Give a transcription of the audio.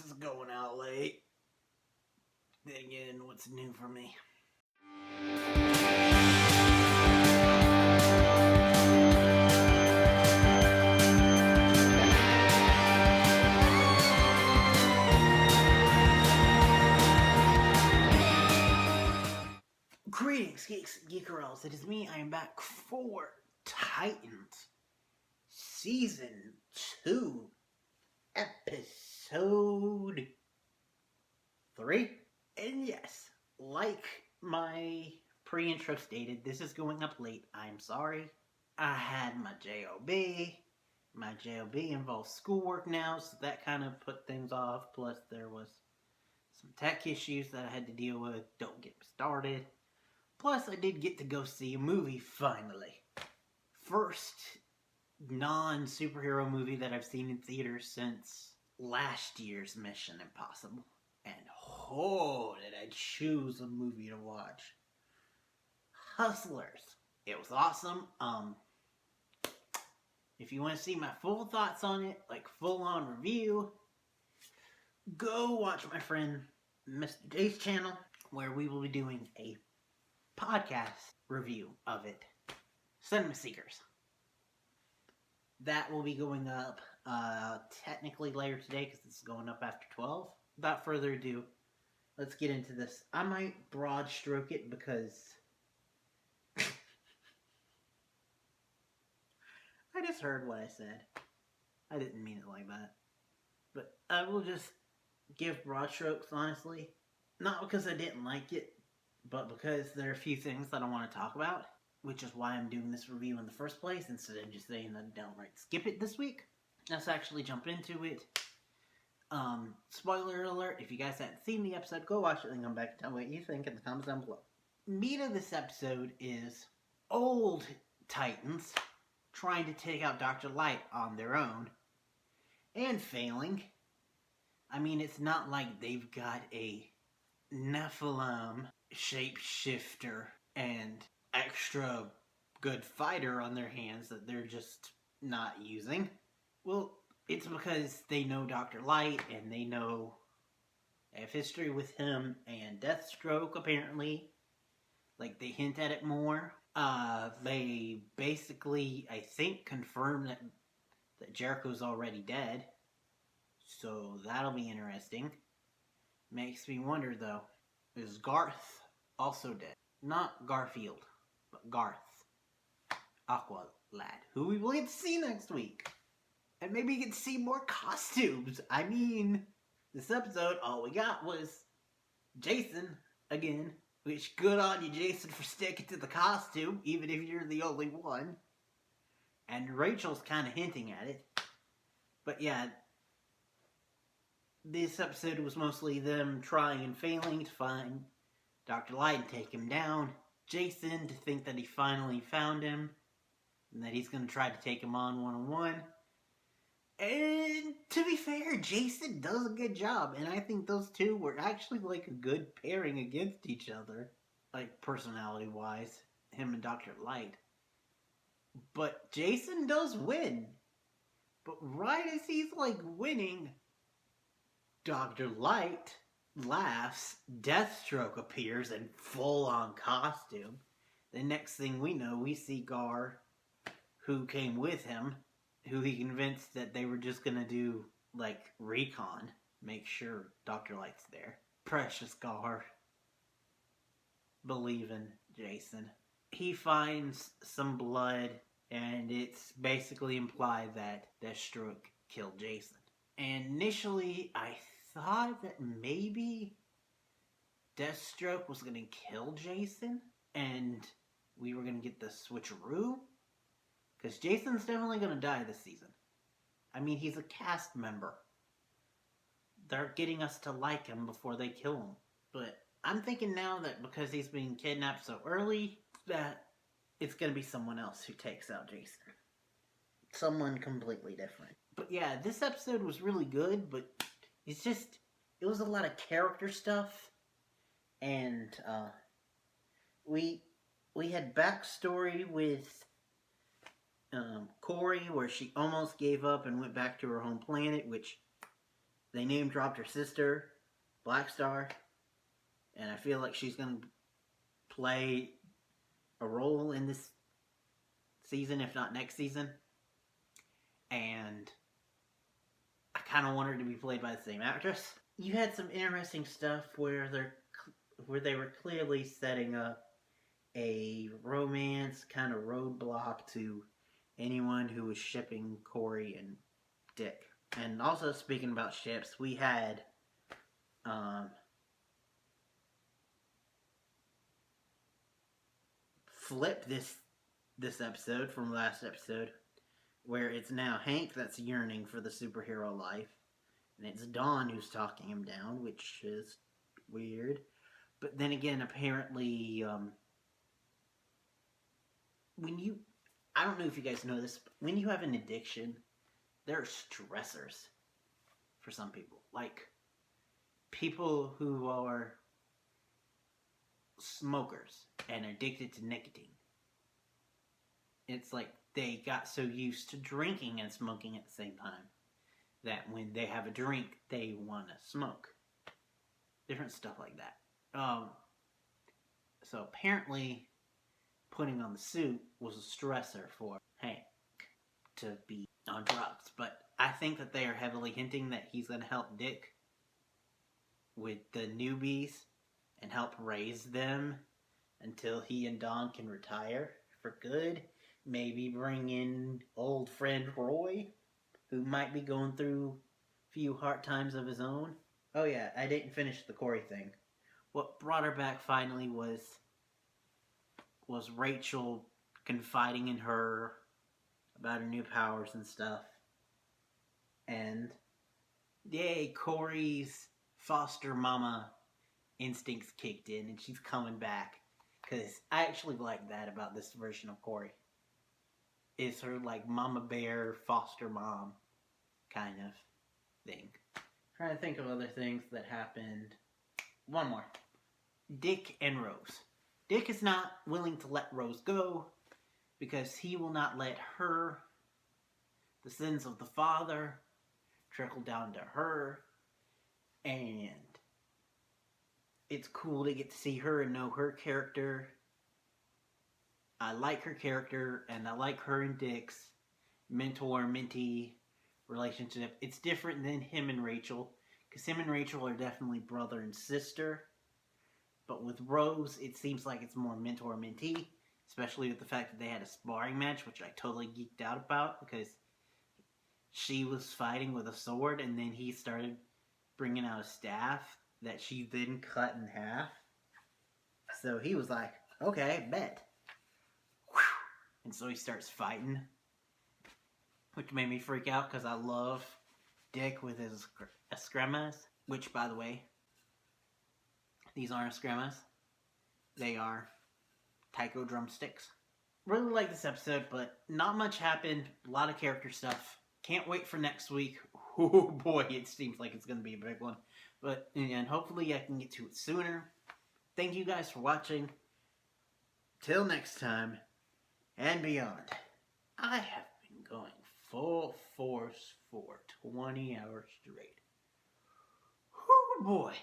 this is going out late. Then again, what's new for me? Greetings, geeks and geekerells. It is me. I am back for Titans Season 2, Episode 3. And yes, like my pre-intro stated, this is going up late. I'm sorry. I had my JOB. My JOB involves schoolwork now, so that kind of put things off. Plus, there was some tech issues that I had to deal with. Don't get me started. Plus, I did get to go see a movie, finally. First non-superhero movie that I've seen in theaters since last year's Mission Impossible. And oh, did I choose a movie to watch. Hustlers. It was awesome. If you want to see my full thoughts on it, like full-on review, go watch my friend Mr. J's channel, where we will be doing a podcast review of it. Cinema Seekers. That will be going up technically later today because it's going up after 12. Without further ado, let's get into this. I might broad stroke it because I just heard what I said. I didn't mean it like that. But I will just give broad strokes, honestly. Not because I didn't like it, but because there are a few things that I want to talk about, which is why I'm doing this review in the first place, instead of just saying that downright skip it this week. Let's actually jump into it. Spoiler alert, if you guys haven't seen the episode, go watch it and come back and tell me what you think in the comments down below. Meat of this episode is old Titans trying to take out Dr. Light on their own, and failing. I mean, it's not like they've got a Nephilim shapeshifter and extra good fighter on their hands that they're just not using. Well, it's because they know Dr. Light and they have history with him and Deathstroke, apparently. Like, they hint at it more. They basically, I think, confirm that Jericho's already dead. So that'll be interesting. Makes me wonder, though, is Garth also dead? Not Garfield, but Garth. Aqua Lad, who we will get to see next week. And maybe you get to see more costumes. I mean, this episode, all we got was Jason, again. Which, good on you, Jason, for sticking to the costume, even if you're the only one. And Rachel's kind of hinting at it. But yeah, this episode was mostly them trying and failing to find Dr. Light and take him down. Jason to think that he finally found him, and that he's going to try to take him on one-on-one. And to be fair, Jason does a good job, and I think those two were actually like a good pairing against each other, like personality-wise, him and Dr. Light. But Jason does win. But right as he's like winning, Dr. Light laughs, Deathstroke appears in full-on costume. The next thing we know, we see Gar, who came with him, who he convinced that they were just gonna do, like, recon. Make sure Dr. Light's there. Precious Gar. Believe in Jason. He finds some blood, and it's basically implied that Deathstroke killed Jason. And initially, I thought that maybe Deathstroke was gonna kill Jason, and we were gonna get the switcheroo. Because Jason's definitely going to die this season. I mean, he's a cast member. They're getting us to like him before they kill him. But I'm thinking now that because he's being kidnapped so early, that it's going to be someone else who takes out Jason. Someone completely different. But yeah, this episode was really good, but it's just, it was a lot of character stuff. And we had backstory with Corey, where she almost gave up and went back to her home planet, which They name dropped her sister, Black Star, and I feel like she's going to play a role in this season, if not next season. And I kind of want her to be played by the same actress. You had some interesting stuff where they were clearly setting up a romance kind of roadblock to anyone who was shipping Corey and Dick. And also, speaking about ships, we had flip this episode from last episode, where it's now Hank that's yearning for the superhero life, and it's Dawn who's talking him down, which is weird. But then again, apparently, I don't know if you guys know this, but when you have an addiction, there are stressors for some people. Like, people who are smokers and addicted to nicotine. It's like they got so used to drinking and smoking at the same time that when they have a drink, they want to smoke. Different stuff like that. So apparently, putting on the suit was a stressor for Hank to be on drugs. But I think that they are heavily hinting that he's going to help Dick with the newbies and help raise them until he and Dawn can retire for good. Maybe bring in old friend Roy, who might be going through a few hard times of his own. Oh yeah, I didn't finish the Corey thing. What brought her back finally was Rachel confiding in her about her new powers and stuff. And yay, Corey's foster mama instincts kicked in and she's coming back. Because I actually like that about this version of Corey. It's her like mama bear, foster mom kind of thing. Trying to think of other things that happened. One more. Dick and Rose. Dick is not willing to let Rose go because he will not let the sins of the father, trickle down to her. And it's cool to get to see her and know her character. I like her character, and I like her and Dick's mentor-mentee relationship. It's different than him and Rachel, because him and Rachel are definitely brother and sister. But with Rose, it seems like it's more mentor-mentee, especially with the fact that they had a sparring match, which I totally geeked out about, because she was fighting with a sword, and then he started bringing out a staff that she then cut in half. So he was like, okay, bet. And so he starts fighting, which made me freak out because I love Dick with his escrimas, which, by the way, these aren't escrimas. They are taiko drumsticks. Really like this episode, but not much happened. A lot of character stuff. Can't wait for next week. Oh boy, it seems like it's going to be a big one. But, and hopefully I can get to it sooner. Thank you guys for watching. Till next time. And beyond. I have been going full force for 20 hours straight. Oh boy.